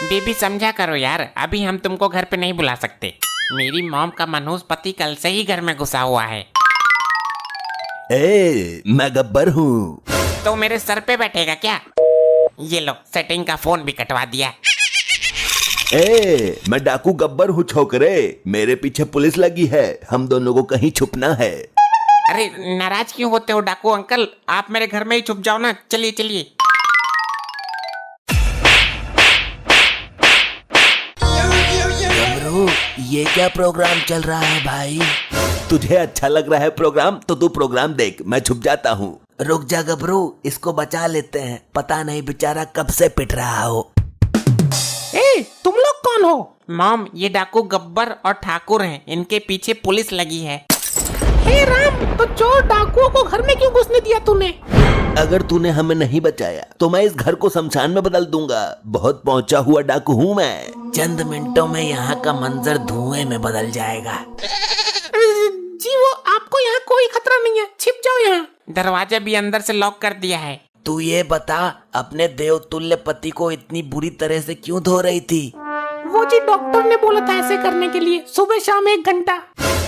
Baby समझा करो यार, अभी हम तुमको घर पे नहीं बुला सकते। मेरी मॉम का मनहूस पति कल से ही घर में घुसा हुआ है। मैं गब्बर हूँ। तो मेरे सर पे बैठेगा क्या? ये लो, सेटिंग का फोन भी कटवा दिया। मैं डाकू गब्बर हूँ छोकरे, मेरे पीछे पुलिस लगी है, हम दोनों को कहीं छुपना है। अरे नाराज क्यों होते हो डाकू अंकल, आप मेरे घर में ही छुप जाओ ना। चलिए चलिए। गबरू, ये क्या प्रोग्राम चल रहा है भाई? तुझे अच्छा लग रहा है प्रोग्राम तो तू प्रोग्राम देख, मैं छुप जाता हूँ। रुक जा गबरू, इसको बचा लेते हैं, पता नहीं बेचारा कब से पिट रहा हो। तुम लोग कौन हो? मॉम, ये डाकू गब्बर और ठाकुर हैं, इनके पीछे पुलिस लगी है। हे राम, तो चोर डाकुओं को घर में क्यों घुसने दिया तूने? अगर तूने हमें नहीं बचाया तो मैं इस घर को शमशान में बदल दूंगा। बहुत पहुंचा हुआ डाकू हूँ मैं। चंद मिनटों में यहाँ का मंजर धुएं में बदल जाएगा। जी वो आपको यहाँ कोई खतरा नहीं है, छिप जाओ यहाँ। दरवाजा भी अंदर से लॉक कर दिया है। तू ये बता, अपने देवतुल्य पति को इतनी बुरी तरह से क्यों धो रही थी? वो जी डॉक्टर ने बोला था ऐसे करने के लिए, सुबह शाम 1 घंटा।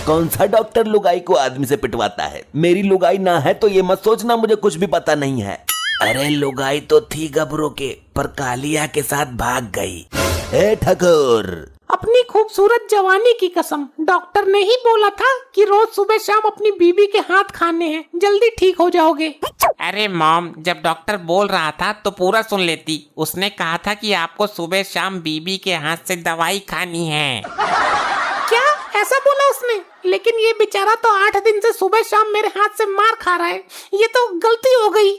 कौन सा डॉक्टर लुगाई को आदमी से पिटवाता है? मेरी लुगाई ना है तो ये मत सोचना मुझे कुछ भी पता नहीं है। अरे लुगाई तो थी गबरू के, पर कालिया के साथ भाग गई। ए ठाकुर, अपनी खूबसूरत जवानी की कसम, डॉक्टर ने ही बोला था कि रोज सुबह शाम अपनी बीबी के हाथ खाने हैं, जल्दी ठीक हो जाओगे। अरे मॉम, जब डॉक्टर बोल रहा था तो पूरा सुन लेती। उसने कहा था कि आपको सुबह शाम बीबी के हाथ से दवाई खानी है। क्या ऐसा बोला उसने? लेकिन ये बेचारा तो 8 दिन से सुबह शाम मेरे हाथ से मार खा रहा है, ये तो गलती हो गई।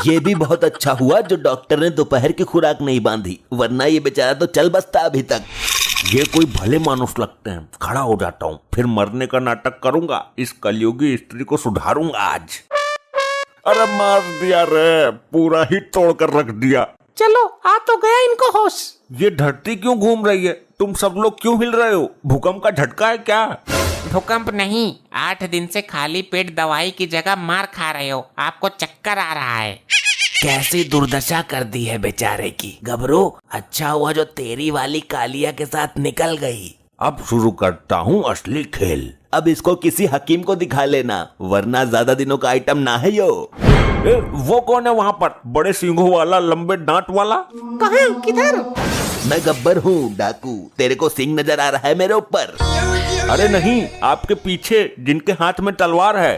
ये भी बहुत अच्छा हुआ जो डॉक्टर ने दोपहर की खुराक नहीं बांधी, वरना ये बेचारा तो चल बसता अभी तक। ये कोई भले मानुस लगते हैं। खड़ा हो जाता हूँ, फिर मरने का नाटक करूंगा, इस कलयुगी स्त्री को सुधारूंगा आज। अरे मार दिया रे, पूरा ही तोड़ कर रख दिया। चलो आ तो गया इनको होश। ये धरती क्यों घूम रही है? तुम सब लोग क्यों हिल रहे हो? भूकंप का झटका है क्या? भूकंप नहीं, 8 दिन से खाली पेट दवाई की जगह मार खा रहे हो, आपको चक्कर आ रहा है। कैसी दुर्दशा कर दी है बेचारे की। गबरू, अच्छा हुआ जो तेरी वाली कालिया के साथ निकल गई। अब शुरू करता हूँ असली खेल। अब इसको किसी हकीम को दिखा लेना, वरना ज्यादा दिनों का आइटम ना है यो। वो कौन है वहाँ पर, बड़े सींगों वाला, लंबे दांत वाला? कहाँ, किधर? मैं गब्बर हूँ डाकू, तेरे को सिंह नजर आ रहा है मेरे ऊपर? अरे नहीं, आपके पीछे, जिनके हाथ में तलवार है।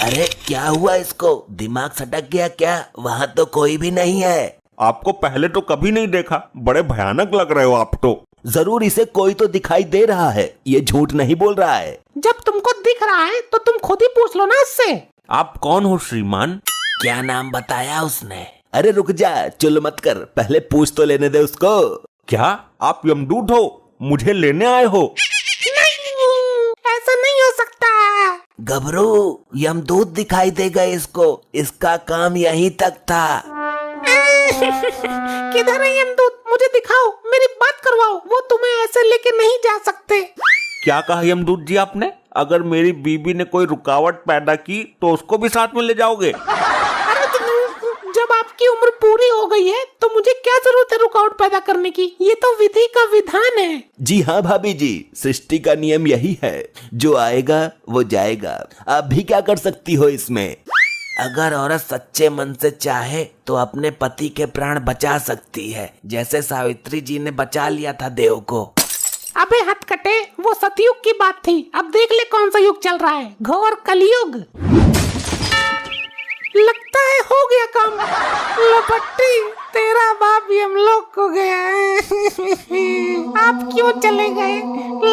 अरे क्या हुआ इसको, दिमाग सटक गया क्या? वहाँ तो कोई भी नहीं है। आपको पहले तो कभी नहीं देखा, बड़े भयानक लग रहे हो आप तो। जरूर इसे कोई तो दिखाई दे रहा है, ये झूठ नहीं बोल रहा है। जब तुमको दिख रहा है तो तुम खुद ही पूछ लो ना इससे। आप कौन हो श्रीमान? क्या नाम बताया उसने? अरे रुक जा, चुल मत कर, पहले पूछ तो लेने दे उसको। क्या आप यमदूत हो? मुझे लेने आए हो? नहीं, ऐसा नहीं हो सकता। गबरू, यमदूत दिखाई देगा इसको, इसका काम यहीं तक था। किधर है यमदूत? मुझे दिखाओ, मेरी बात करवाओ, वो तुम्हें ऐसे लेके नहीं जा सकते। क्या कहा यमदूत जी आपने? अगर मेरी बीबी ने कोई रुकावट पैदा की तो उसको भी साथ में ले जाओगे? अरे जब आपकी उम्र पूरी हो गई है तो मुझे क्या जरूरत है रुकावट पैदा करने की, ये तो विधि का विधान है। जी हाँ भाभी जी, सृष्टि का नियम यही है, जो आएगा वो जाएगा, आप भी क्या कर सकती हो इसमें। अगर औरत सच्चे मन से चाहे तो अपने पति के प्राण बचा सकती है, जैसे सावित्री जी ने बचा लिया था देव को। अबे हथकटे, वो सतयुग की बात थी, अब देख ले कौन सा युग चल रहा है, घोर कलयुग। लगता है हो गया काम। लपट्टी, तेरा बाप यमलोक को गया है। आप क्यों चले गए?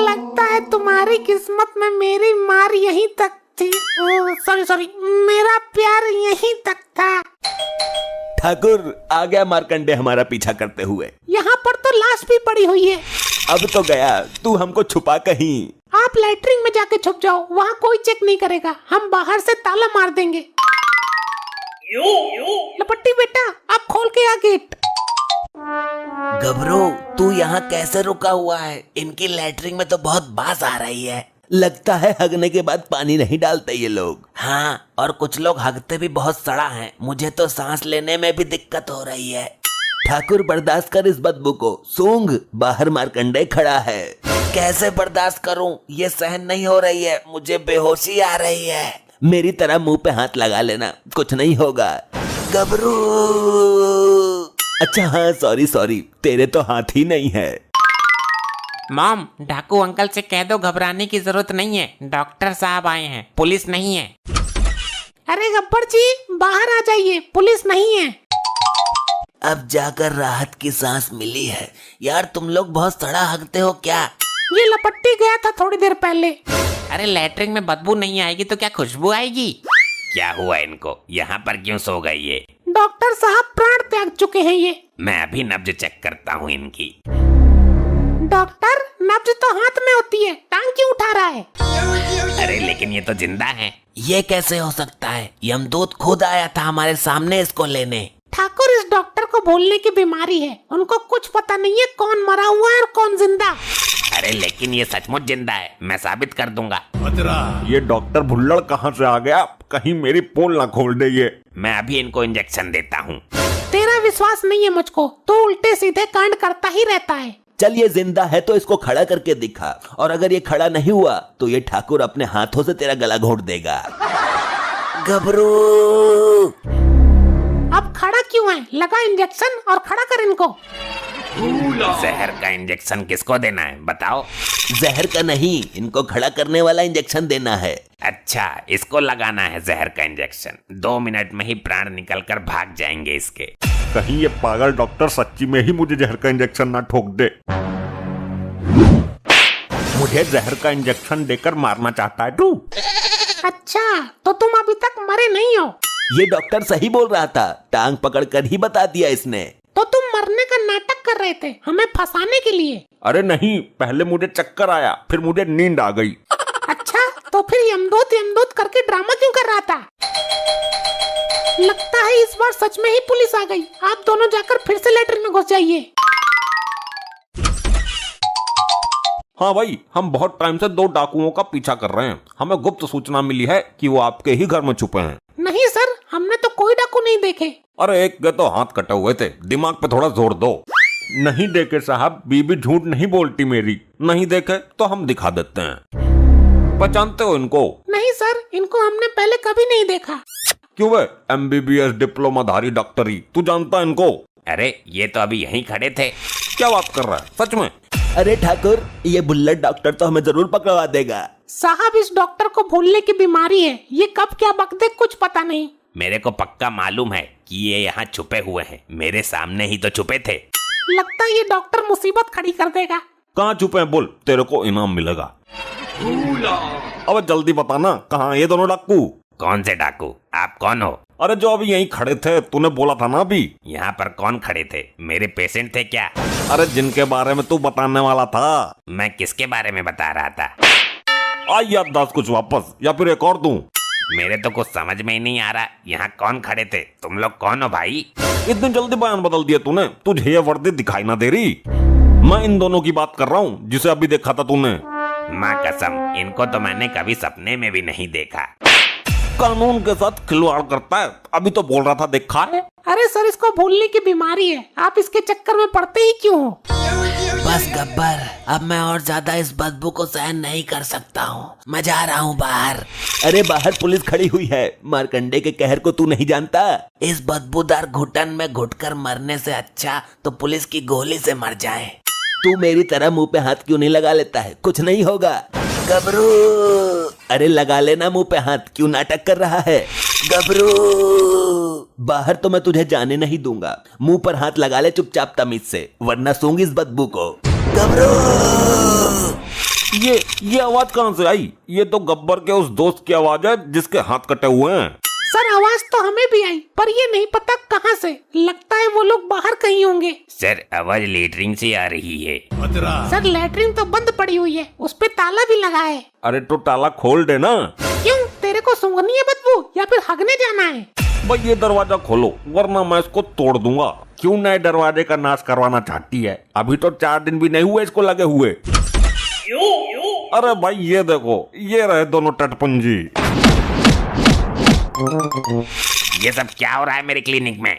लगता है तुम्हारी किस्मत में मेरी मार यहीं तक थी। सॉरी, मेरा प्यार यहीं तक था। ठाकुर, आ गया मार्कंडे हमारा पीछा करते हुए। यहाँ पर तो लाश भी पड़ी हुई है। अब तो गया, तू हमको छुपा कहीं। आप लैट्रिन में जाके छुप जाओ, वहाँ कोई चेक नहीं करेगा, हम बाहर से ताला मार देंगे। लपट्टी बेटा, आप खोल के आ गेट। गबरू, तू यहाँ कैसे रुका हुआ है? इनकी लैट्रिन में तो बहुत बास आ रही है। लगता है हगने के बाद पानी नहीं डालते ये लोग। हाँ, और कुछ लोग हगते भी बहुत सड़ा हैं, मुझे तो सांस लेने में भी दिक्कत हो रही है। ठाकुर बर्दाश्त कर इस बदबू को। सूंघ, बाहर मार्कंडेय खड़ा है। कैसे बर्दाश्त करूं? ये सहन नहीं हो रही है, मुझे बेहोशी आ रही है। मेरी तरह मुंह पे हाथ लगा लेना, कुछ नहीं होगा। गबरू। अच्छा हाँ, सॉरी, तेरे तो हाथ ही नहीं है। मॉम, डाकू अंकल से कह दो घबराने की जरूरत नहीं है, डॉक्टर साहब आए हैं, पुलिस नहीं है। अरे गब्बर जी, बाहर आ जाइए, पुलिस नहीं है। अब जाकर राहत की सांस मिली है। यार तुम लोग बहुत सड़ा हकते हो क्या? ये लपट्टी गया था थोड़ी देर पहले। अरे लैट्रिन में बदबू नहीं आएगी तो क्या खुशबू आएगी? क्या हुआ इनको? यहाँ पर क्यों सो गई ये? डॉक्टर साहब प्राण त्याग चुके हैं ये। मैं अभी नब्ज चेक करता हूँ इनकी। डॉक्टर, नब्ज तो हाथ में होती है, टांग क्यों उठा रहा है? अरे लेकिन ये तो जिंदा है। ये कैसे हो सकता है? यमदूत खुद आया था हमारे सामने इसको लेने। ठाकुर, इस डॉक्टर को भूलने की बीमारी है, उनको कुछ पता नहीं है कौन मरा हुआ है और कौन जिंदा। अरे लेकिन ये सचमुच जिंदा है, मैं साबित कर दूंगा। ये डॉक्टर भुल्लड़ कहाँ से आ गया? कहीं मेरी पोल ना खोल दे ये। मैं अभी इनको इंजेक्शन देता हूँ। तेरा विश्वास नहीं है मुझको, तो उल्टे सीधे कांड करता ही रहता है। चल ये जिंदा है तो इसको खड़ा करके दिखा, और अगर ये खड़ा नहीं हुआ तो ये ठाकुर अपने हाथों से तेरा गला घोट देगा। गबरू। अब खड़ा क्यों है? लगा इंजेक्शन और खड़ा कर इनको। जहर का इंजेक्शन किसको देना है बताओ? जहर का नहीं, इनको खड़ा करने वाला इंजेक्शन देना है। अच्छा, इसको लगाना है जहर का इंजेक्शन। 2 मिनट में ही प्राण निकलकर भाग जाएंगे इसके। कहीं ये पागल डॉक्टर सच्ची में ही मुझे जहर का इंजेक्शन ना ठोक दे। मुझे जहर का इंजेक्शन देकर मारना चाहता है तू? अच्छा, तो तुम अभी तक मरे नहीं हो? ये डॉक्टर सही बोल रहा था, टांग पकड़कर ही बता दिया इसने। तो तुम मरने का नाटक कर रहे थे हमें फंसाने के लिए। अरे नहीं, पहले मुझे चक्कर आया, फिर मुझे नींद आ गई। अच्छा, तो फिर यमदूत करके ड्रामा क्यों कर रहा था? लगता है इस बार सच में ही पुलिस आ गई। आप दोनों जाकर फिर से लेटरिन में घुस जाइए। हाँ भाई, हम बहुत टाइम से 2 डाकुओं का पीछा कर रहे हैं। हमें गुप्त सूचना मिली है कि वो आपके ही घर में छुपे हैं। नहीं सर, हमने तो कोई डाकू नहीं देखे। अरे एक के तो हाथ कटे हुए थे, दिमाग पे थोड़ा जोर दो। नहीं देखे साहब, बीबी झूठ नहीं बोलती मेरी। नहीं देखे तो हम दिखा देते हैं। पहचानते हो इनको? नहीं सर, इनको हमने पहले कभी नहीं देखा। क्यों वे MBBS डिप्लोमाधारी डॉक्टरी, तू जानता इनको? अरे ये तो अभी यहीं खड़े थे। क्या बात कर रहा है, सच में? अरे ठाकुर, ये बुल्लट डॉक्टर तो हमें जरूर पकड़वा देगा। साहब, इस डॉक्टर को भूलने की बीमारी है, ये कब क्या बक दे कुछ पता नहीं। मेरे को पक्का मालूम है कि ये यहाँ छुपे हुए हैं, मेरे सामने ही तो छुपे थे। लगता है ये डॉक्टर मुसीबत खड़ी कर देगा। कहाँ छुपे हैं बोल, तेरे को इनाम मिलेगा। अब जल्दी बताना, कहाँ ये दोनों डाकू? कौन से डाकू? आप कौन हो? अरे जो अभी यहीं खड़े थे, तूने बोला था ना अभी। यहाँ पर कौन खड़े थे? मेरे पेशेंट थे क्या? अरे जिनके बारे में तू बताने वाला था। मैं किसके बारे में बता रहा था? आई याददाश्त कुछ वापस, या फिर एक और दूं? मेरे तो कुछ समझ में ही नहीं आ रहा, यहाँ कौन खड़े थे? तुम लोग कौन हो भाई? इतनी जल्दी बयान बदल दिया तूने? तुझे ये वर्दी दिखाई ना दे रही? मैं इन दोनों की बात कर रहा हूँ जिसे अभी देखा था तूने। माँ कसम, इनको तो मैंने कभी सपने में भी नहीं देखा। कानून के साथ खिलवाड़ करता है, अभी तो बोल रहा था देखा है। अरे सर, इसको भूलने की बीमारी है, आप इसके चक्कर में पड़ते ही क्यों हो? बस गब्बर, अब मैं और ज्यादा इस बदबू को सहन नहीं कर सकता हूँ। मैं जा रहा हूँ बाहर। अरे बाहर पुलिस खड़ी हुई है, मार्कंडे के कहर को तू नहीं जानता? इस बदबूदार घुटन में घुटकर मरने से अच्छा तो पुलिस की गोली से मर जाए। तू मेरी तरह मुंह पे हाथ क्यों नहीं लगा लेता है? कुछ नहीं होगा। गबरू, अरे लगा लेना मुंह पे हाथ, क्यों नाटक कर रहा है? गबरू, बाहर तो मैं तुझे जाने नहीं दूंगा। मुंह पर हाथ लगा ले चुपचाप तमीज से, वरना सूंघ इस बदबू को। गबरू! ये आवाज कहाँ से आई? ये तो गब्बर के उस दोस्त की आवाज है जिसके हाथ कटे हुए हैं। सर, आवाज तो हमें भी आई, पर ये नहीं पता कहाँ से। लगता है वो लोग बाहर कहीं होंगे। सर, आवाज लेटरिन से आ रही है। सर, लेटरिन तो बंद पड़ी हुई है, उस पे ताला भी लगा है। अरे तो ताला खोल दे ना। क्यों, तेरे को सूंघनी है बदबू या फिर हगने जाना है? भाई ये दरवाजा खोलो, वरना मैं इसको तोड़ दूंगा। क्यों नए दरवाजे का नाश करवाना चाहती है? अभी तो 4 दिन भी नहीं हुए इसको लगे हुए। अरे भाई ये देखो, ये रहे दोनों टटपुंजी। ये सब क्या हो रहा है मेरे क्लिनिक में?